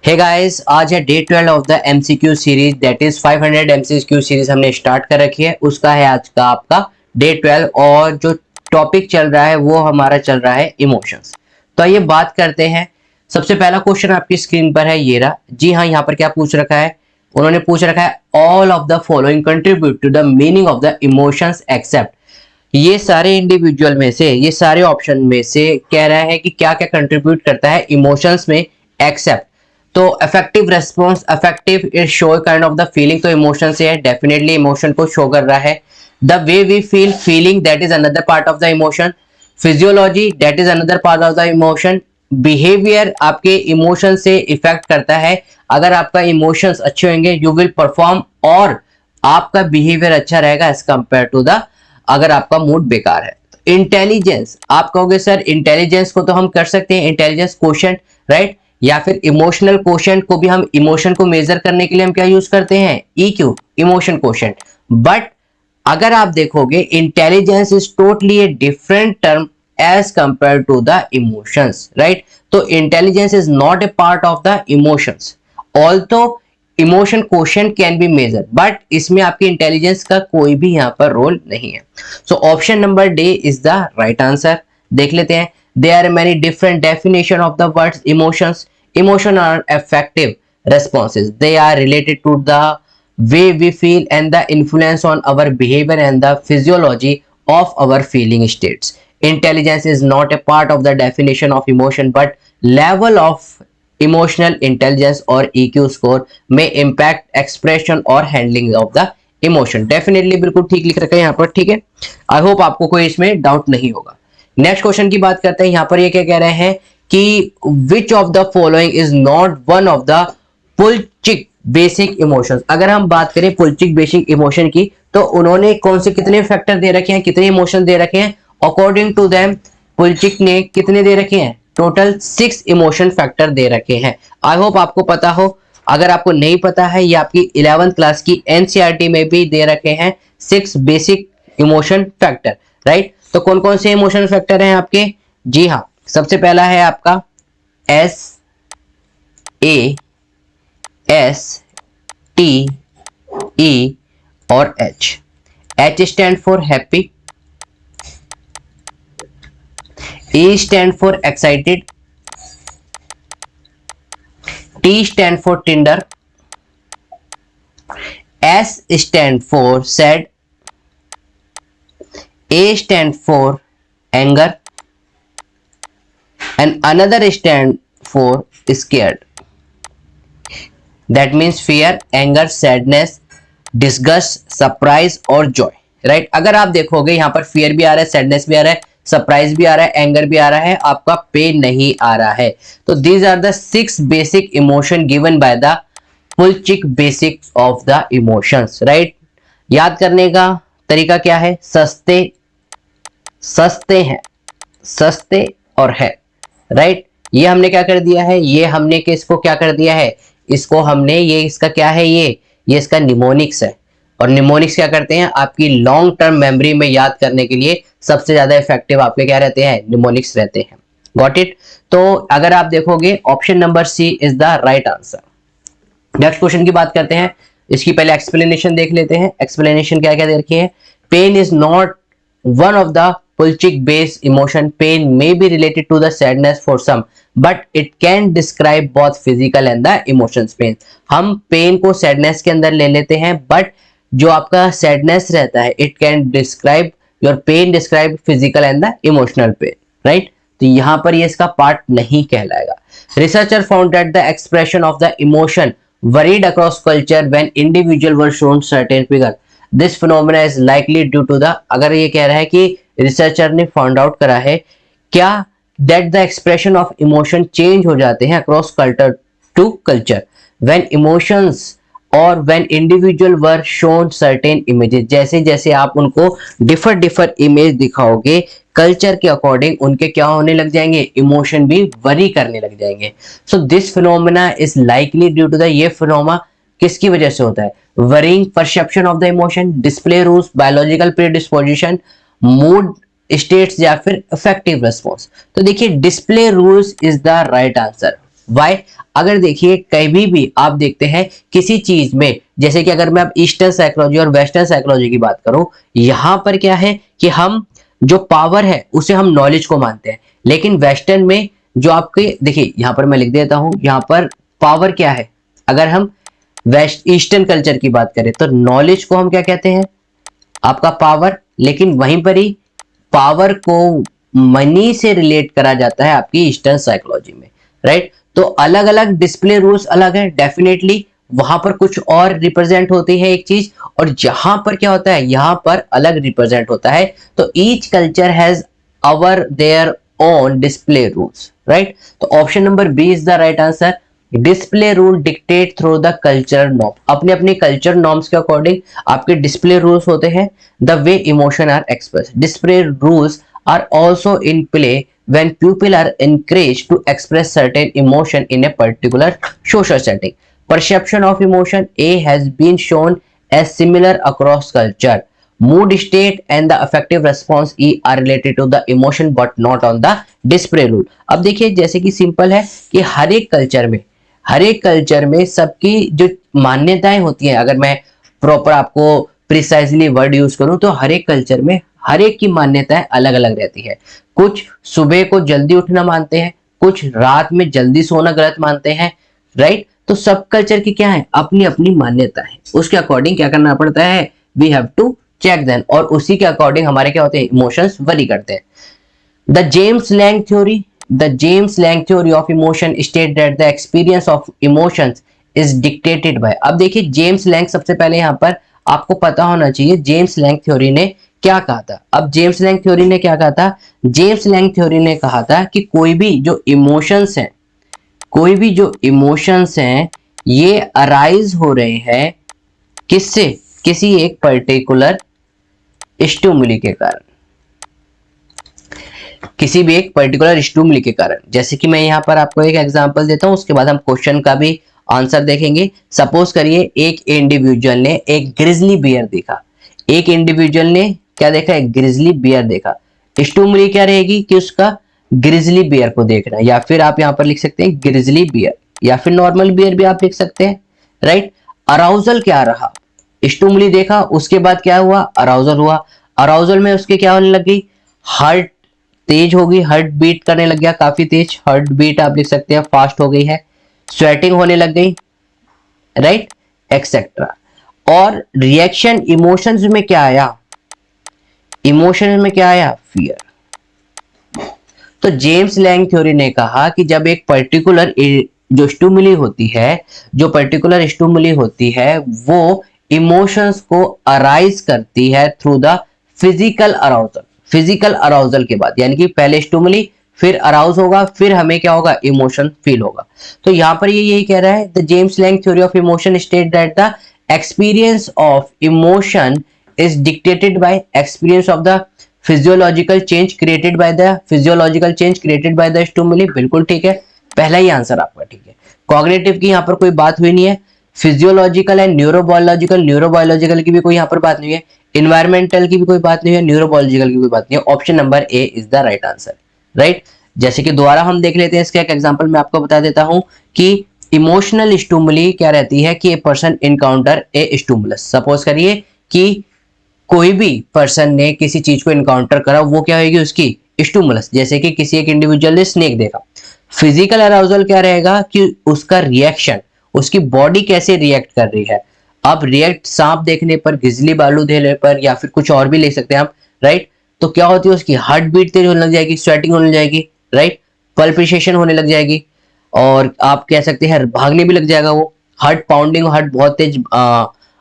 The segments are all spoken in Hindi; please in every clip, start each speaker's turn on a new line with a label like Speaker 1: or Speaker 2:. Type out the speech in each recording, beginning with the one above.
Speaker 1: हे गाइस, आज है day 12 of the MCQ series, that is 500 MCQ series हमने स्टार्ट कर रखी है। उसका है आज का आपका डे 12 और जो टॉपिक चल रहा है वो हमारा चल रहा है इमोशंस। तो आइए बात करते हैं। सबसे पहला क्वेश्चन आपकी स्क्रीन पर है, ये रहा। जी हाँ, यहाँ पर क्या पूछ रखा है, उन्होंने पूछ रखा है all of the following contribute to the meaning of the emotions except. ये सारे इंडिविजुअल में से, ये सारे ऑप्शन में से कह रहा है कि क्या क्या कंट्रीब्यूट करता है इमोशंस में एक्सेप्ट। तो affective response, affective is show kind of the feeling, तो इमोशन से है, डेफिनेटली इमोशन को शो कर रहा है। The way we feel, feeling that is another part of the emotion. Physiology that is another part of the emotion. Behaviour आपके इमोशन से इफेक्ट करता है। अगर आपका इमोशंस अच्छे होंगे यू विल परफॉर्म और आपका बिहेवियर अच्छा रहेगा एज कंपेयर टू द अगर आपका मूड बेकार है। इंटेलिजेंस, आप कहोगे सर इंटेलिजेंस को तो हम कर सकते हैं इंटेलिजेंस क्वोशेंट, राइट, या फिर इमोशनल क्वोशेंट को भी हम इमोशन को मेजर करने के लिए हम क्या यूज करते हैं, EQ, इमोशन क्वोशेंट। बट अगर आप देखोगे intelligence is totally a different term as compare to the emotions, right. तो intelligence is not a part of the emotions, also emotion quotient can be measure, but इसमें आपकी इंटेलिजेंस का कोई भी यहाँ पर रोल नहीं है। So option number D is the right answer. देख लेते हैं। There are many different definition of the words emotions. Emotion are affective responses. They are related to the way we feel and the influence on our behavior and the physiology of our feeling states. Intelligence is not a part of the definition of emotion, but level of emotional intelligence or EQ score may impact expression or handling of the emotion. Definitely बिल्कुल ठीक लिख रखा है यहाँ पर, ठीक है। I hope आपको कोई इसमें डाउट नहीं होगा। नेक्स्ट क्वेश्चन की बात करते हैं। यहाँ पर ये क्या कह रहे हैं कि which of the following is not one of the Plutchik basic emotions. अगर हम बात करें पुलचिक बेसिक इमोशन की तो उन्होंने कौन से कितने फैक्टर दे रखे हैं, कितने इमोशन दे रखे हैं। अकॉर्डिंग टू देम पुलचिक ने कितने दे रखे हैं, टोटल 6 इमोशन फैक्टर दे रखे हैं। आई होप आपको पता हो। अगर आपको नहीं पता है, ये आपकी 11th क्लास की NCERT में भी दे रखे हैं 6 बेसिक इमोशन फैक्टर, राइट। तो कौन कौन से इमोशनल फैक्टर हैं आपके, जी हाँ, सबसे पहला है आपका SASTE और H। H stand for happy, E stand for excited, T stand for tender, S stand for sad, A stand for anger and another stand for scared. That means fear, anger, sadness, disgust, surprise और joy, right? अगर आप देखोगे यहाँ पर fear भी आ रहा है, sadness भी आ रहा है, surprise भी आ रहा है, anger भी आ रहा है, आपका pain नहीं आ रहा है। तो these are the 6 basic emotion given by the Pulchik basics of the emotions, right? याद करने का तरीका क्या है, सस्ते हैं, सस्ते और है, राइट। ये हमने क्या कर दिया है, ये हमने किसको क्या कर दिया है, इसको हमने, ये इसका क्या है, ये इसका निमोनिक्स है। और निमोनिक्स क्या करते हैं, आपकी लॉन्ग टर्म मेमोरी में याद करने के लिए सबसे ज्यादा इफेक्टिव आपके क्या रहते हैं, निमोनिक्स रहते हैं। Got it. तो अगर आप देखोगे option number C is the right answer. Next question की बात करते हैं। इसकी पहले एक्सप्लेनेशन देख लेते हैं। एक्सप्लेनेशन क्या क्या दे रखी है। Pain is not one of the Pulchik based emotion. Pain may be related to the sadness for some, but it can describe both physical and the emotions pain. हम पेन को सैडनेस के अंदर ले लेते हैं, बट जो आपका सैडनेस रहता है it can describe your pain, describe physical and the emotional pain, right? तो यहाँ पर ये इसका पार्ट नहीं कहलाएगा। Researcher found that the expression of the emotion varied across culture when individual were shown certain figure. This phenomena is likely due to the, अगर ये कह रहा है कि रिसर्चर ने फाउंड आउट करा है क्या, that the expression of emotion change हो जाते हैं across culture to culture when emotions or when individual were shown certain images. जैसे जैसे आप उनको डिफर इमेज दिखाओगे कल्चर के अकॉर्डिंग, उनके क्या होने लग जाएंगे, इमोशन भी वरी करने लग जाएंगे। So this phenomena is likely due to the, ये फिनोमेना किसकी वजह से होता है, worrying perception of the emotion, display rules, biological predisposition, mood states या फिर इफेक्टिव रेस्पॉन्स। तो देखिए display rules is the right answer. Why, अगर देखिए कभी भी आप देखते हैं किसी चीज में, जैसे कि अगर मैं अब ईस्टर्न साइकोलॉजी और वेस्टर्न साइकोलॉजी की बात करूं, यहां पर क्या है कि हम जो पावर है उसे हम नॉलेज को मानते हैं, लेकिन वेस्टर्न में जो आपके देखिए यहां पर मैं लिख देता हूं, यहां पर पावर क्या है, अगर हम वेस्ट ईस्टर्न कल्चर की बात करें तो नॉलेज को हम क्या कहते हैं, आपका पावर, लेकिन वहीं पर ही पावर को मनी से रिलेट करा जाता है आपकी ईस्टर्न साइकोलॉजी में, राइट। तो अलग अलग डिस्प्ले रूल्स अलग है डेफिनेटली, वहां पर कुछ और रिप्रेजेंट होती है एक चीज, और जहां पर क्या होता है यहां पर अलग रिप्रेजेंट होता है। तो each culture has our their own display rules, right. तो option number B is the right answer. Display rule dictate through the culture norm, अपने अपने कल्चर नॉर्म्स के अकॉर्डिंग आपके डिस्प्ले रूल्स होते हैं। The way emotion are express, display rules are also in play when people are encouraged to express certain emotion in a particular social setting. Perception of emotion A has been shown as similar across culture. Mood state and the affective response E are related to the emotion but not on the display rule. अब देखिए जैसे कि सिंपल है कि हर एक कल्चर में सबकी जो मान्यताएं होती हैं, अगर मैं प्रॉपर आपको प्रिसाइजली वर्ड यूज करूं तो हर एक कल्चर में हर एक की मान्यताएं अलग अलग रहती है। कुछ सुबह को जल्दी उठना मानते हैं, कुछ रात में जल्दी सोना गलत मानते हैं, राइट। तो सब कल्चर की क्या है, अपनी अपनी मान्यता है, उसके अकॉर्डिंग क्या करना पड़ता है, we have to check then, और उसी के अकॉर्डिंग हमारे क्या होते हैं, इमोशंस वरी करते हैं। The James Lang theory, the James Lang theory of emotion state that the experience of emotions is dictated by। अब देखिए जेम्स लैंग, सबसे पहले यहां पर आपको पता होना चाहिए जेम्स लैंग थ्योरी ने क्या कहा था। अब जेम्स लैंग थ्योरी ने क्या कहा था, जेम्स लैंग थ्योरी ने कहा था कि कोई भी जो इमोशंस हैं, कोई भी जो इमोशंस हैं ये अराइज हो रहे हैं किससे, किसी एक पर्टिकुलर स्टिमुली के कारण, किसी भी एक पर्टिकुलर स्टिमुली के कारण। जैसे कि मैं यहाँ पर आपको एक एग्जांपल देता हूँ, उसके बाद हम क्वेश्चन का भी आंसर देखेंगे। सपोज करिए एक इंडिविजुअल ने एक ग्रिजली बियर देखा, एक इंडिविजुअल ने क्या देखा, एक ग्रिजली बियर देखा। स्टिमुली क्या रहेगी कि उसका ग्रिजली बियर को देखना है, या फिर आप यहाँ पर लिख सकते हैं ग्रिजली बियर, या फिर नॉर्मल बियर भी आप लिख सकते हैं, राइट। अराउजल क्या रहा, स्टिमुली देखा, उसके बाद क्या हुआ, अराउजल हुआ। अराउजल में उसके क्या होने लग गई, हार्ट तेज होगी, हार्ट बीट करने लग गया, काफी तेज हार्ट बीट आप लिख सकते हैं, फास्ट हो गई है, स्वेटिंग होने लग गई, राइट, एक्सेट्रा। और रिएक्शन इमोशंस में क्या आया, इमोशंस में क्या आया, फियर। तो जेम्स लैंग थ्योरी ने कहा कि जब एक पर्टिकुलर जो स्टिमुली होती है, जो पर्टिकुलर स्टिमुली होती है वो इमोशंस को अराइज करती है through the physical arousal, physical arousal के बाद, यानी कि पहले स्टिमुली फिर अराउज होगा, फिर हमें क्या होगा, इमोशन फील होगा। तो यहां पर ये यही कह रहा है, the James Lang theory of emotion state that the experience of emotion is dictated bye experience of the physiological change created by the physiological change created by the stimuli. बिल्कुल ठीक है, पहला ही आंसर आपका ठीक है। कॉग्निटिव की यहां पर कोई बात हुई नहीं है, फिजियोलॉजिकल एंड न्यूरोबायोलॉजिकल, न्यूरोबायोलॉजिकल की भी कोई यहां पर बात नहीं है, इन्वायरमेंटल की भी कोई बात नहीं है, न्यूरोबायोलॉजिकल की कोई बात नहीं है। Option number A is the right answer, right. जैसे कि दोबारा हम देख लेते हैं इसका एक एग्जांपल मैं आपको बता देता हूं कि इमोशनल स्टिमुली क्या रहती है कि a person encounter A stimulus. Suppose करिए कि कोई भी पर्सन ने किसी चीज को इनकाउंटर करा, वो क्या होगी उसकी स्टिमुलस। जैसे कि किसी एक इंडिविजुअल ने स्नेक देखा, फिजिकल अराउजल क्या रहेगा कि उसका रिएक्शन, उसकी बॉडी कैसे रिएक्ट कर रही है। अब रिएक्ट सांप देखने पर, गिजली बालू देखने पर, या फिर कुछ और भी ले सकते हैं आप, राइट। तो क्या होती है उसकी हार्ट बीट तेज होने लग जाएगी, स्वेटिंग होने लग जाएगी, राइट, पल्पिटेशन होने लग जाएगी, और आप कह सकते हैं भागने भी लग जाएगा, वो हार्ट पाउंडिंग, हार्ट बहुत तेज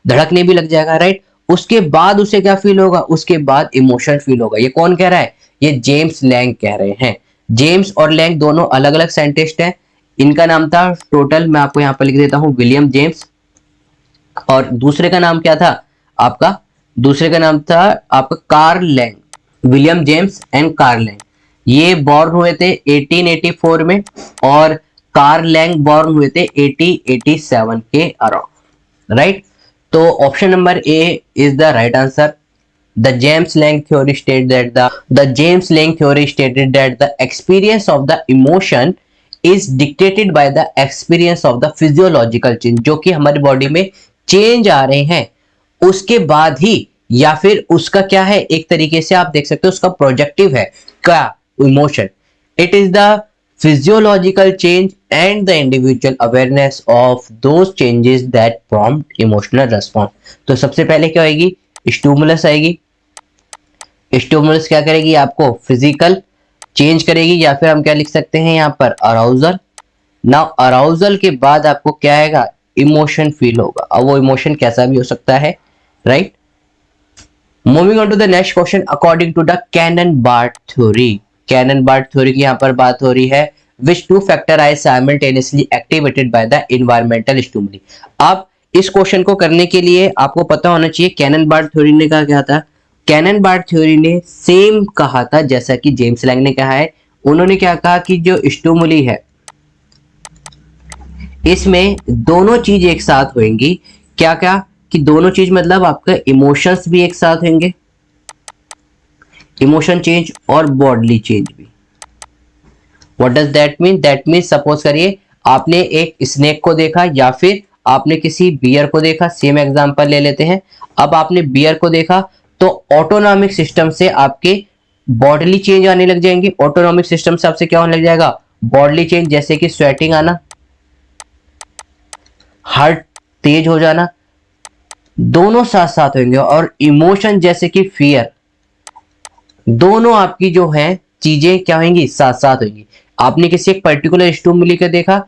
Speaker 1: धड़कने भी लग जाएगा, राइट। उसके बाद उसे क्या फील होगा, उसके बाद इमोशन फील होगा। ये कौन कह रहा है, ये जेम्स लैंग कह रहे हैं। जेम्स और लैंग दोनों अलग अलग साइंटिस्ट हैं, इनका नाम था टोटल, मैं आपको यहां पर लिख देता हूं, विलियम जेम्स, और दूसरे का नाम क्या था आपका, दूसरे का नाम था आपका Carl Lange, William James and Carl Lange. ये बॉर्न हुए थे 1884 में, और कार्ल लैंग बॉर्न हुए थे 1887 के अराउंड, राइट। तो option number A is the right answer. The James Lange theory stated that the James Lange theory stated that the experience of the emotion is dictated by the experience of the physiological change, जो कि हमारी बॉडी में चेंज आ रहे हैं उसके बाद ही, या फिर उसका क्या है, एक तरीके से आप देख सकते हो उसका प्रोजेक्टिव है क्या, emotion. It is the physiological change and the individual awareness of those changes that prompt emotional response। तो सबसे पहले क्या होगी, स्टिमुलस आएगी। स्टिमुलस क्या करेगी, आपको फिजिकल चेंज करेगी, या फिर हम क्या लिख सकते हैं यहाँ पर, अराउजल। नाउ अराउजल के बाद आपको क्या आएगा, इमोशन फील होगा। अब वो इमोशन कैसा भी हो सकता है, right. Moving on to the next question, according to the Cannon Bard theory. Cannon Bard theory की यहाँ पर बात हो रही है, which two factor are simultaneously activated by the environmental stimuli। अब इस क्वेश्चन को करने के लिए आपको पता होना चाहिए कैनन-बार्ड थ्योरी ने कहा क्या था। कैनन-बार्ड थ्योरी ने सेम कहा था जैसा कि जेम्स लैंग ने कहा है। उन्होंने क्या कहा कि जो स्टिमुली है इसमें दोनों चीज एक साथ होंगी। क्या क्या कि दोनों चीज मतलब आपका इमोशंस भी एक साथ होंगे, इमोशन चेंज और बॉडली चेंज भी। What does that mean, that mean suppose करिए आपने एक स्नेक को देखा या फिर आपने किसी बियर को देखा, सेम एग्जांपल ले लेते हैं। अब आपने बियर को देखा तो ऑटोनॉमिक सिस्टम से आपके बॉडली चेंज आने लग जाएंगे। ऑटोनॉमिक सिस्टम से आपसे क्या होने लग जाएगा, बॉडली चेंज, जैसे कि स्वेटिंग आना, हार्ट तेज हो जाना, दोनों साथ साथ होंगे। और इमोशन जैसे कि फियर, दोनों आपकी जो है चीजें क्या होंगी, साथ साथ होंगी। आपने किसी एक पर्टिकुलर स्टिमुली को देखा,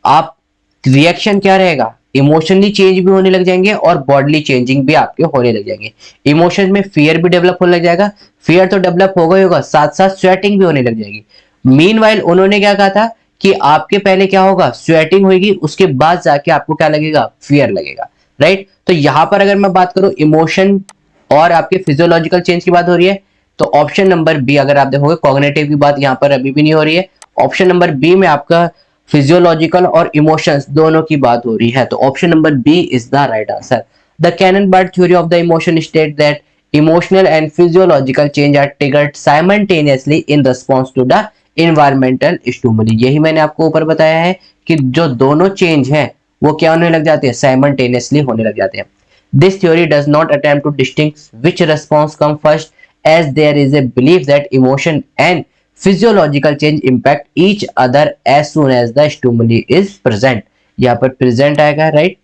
Speaker 1: आप रिएक्शन क्या रहेगा, इमोशनली चेंज भी होने लग जाएंगे और बॉडली चेंजिंग भी आपके होने लग जाएंगे। इमोशन में फियर भी डेवलप होने लग जाएगा, फियर तो डेवलप होगा ही होगा, साथ साथ स्वेटिंग भी होने लग जाएगी। मीनवाइल उन्होंने क्या कहा था कि आपके पहले क्या होगा, स्वेटिंग होगी, उसके बाद जाके आपको क्या लगेगा, फियर लगेगा, राइट। तो यहां पर अगर मैं बात करूं इमोशन और आपके फिजियोलॉजिकल चेंज की बात हो रही है, तो ऑप्शन नंबर बी अगर आप देखोगे, कॉग्निटिव की बात यहां पर अभी भी नहीं हो रही है। ऑप्शन नंबर बी में आपका फिजियोलॉजिकल और इमोशंस दोनों की बात हो रही है, तो option number B is the right answer. The Cannon Bard theory of the emotion state that emotional and physiological change are triggered simultaneously in response to the environmental stimuli. यही मैंने आपको ऊपर बताया है कि जो दोनों चेंज हैं वो क्या होने लग जाते हैं, साइमल्टेनियसली होने लग जाते हैं। This theory does not attempt to distinguish which response come first, as there is a belief that emotion and physiological change impact each other as soon as the stimuli is present। यहाँ पर present आएगा, राइट।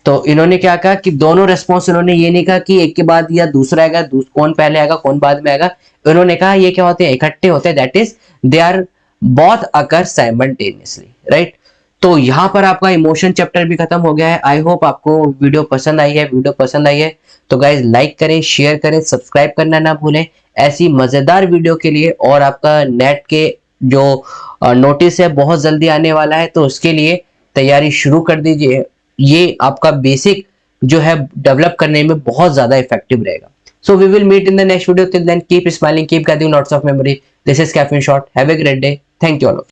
Speaker 1: तो इन्होंने क्या कहा कि दोनों रेस्पॉन्स, इन्होंने ये नहीं कहा कि एक के बाद या दूसरा आएगा, कौन पहले आएगा कौन बाद में आएगा। इन्होंने कहा ये क्या होते हैं, इकट्ठे होते हैं, that is they are both occur simultaneously, right. तो यहाँ पर आपका इमोशन चैप्टर भी खत्म हो गया है। आई होप आपको वीडियो पसंद आई है। वीडियो पसंद आई है तो गाइज लाइक करें, शेयर करें, सब्सक्राइब करना ना भूलें ऐसी मजेदार वीडियो के लिए। और आपका नेट के जो नोटिस है बहुत जल्दी आने वाला है, तो उसके लिए तैयारी शुरू कर दीजिए। ये आपका बेसिक जो है डेवलप करने में बहुत ज्यादा इफेक्टिव रहेगा। So we will meet in the next video. Till then keep smiling, keep getting lots of memory. This is caffeine shot. Have a great day. Thank you all.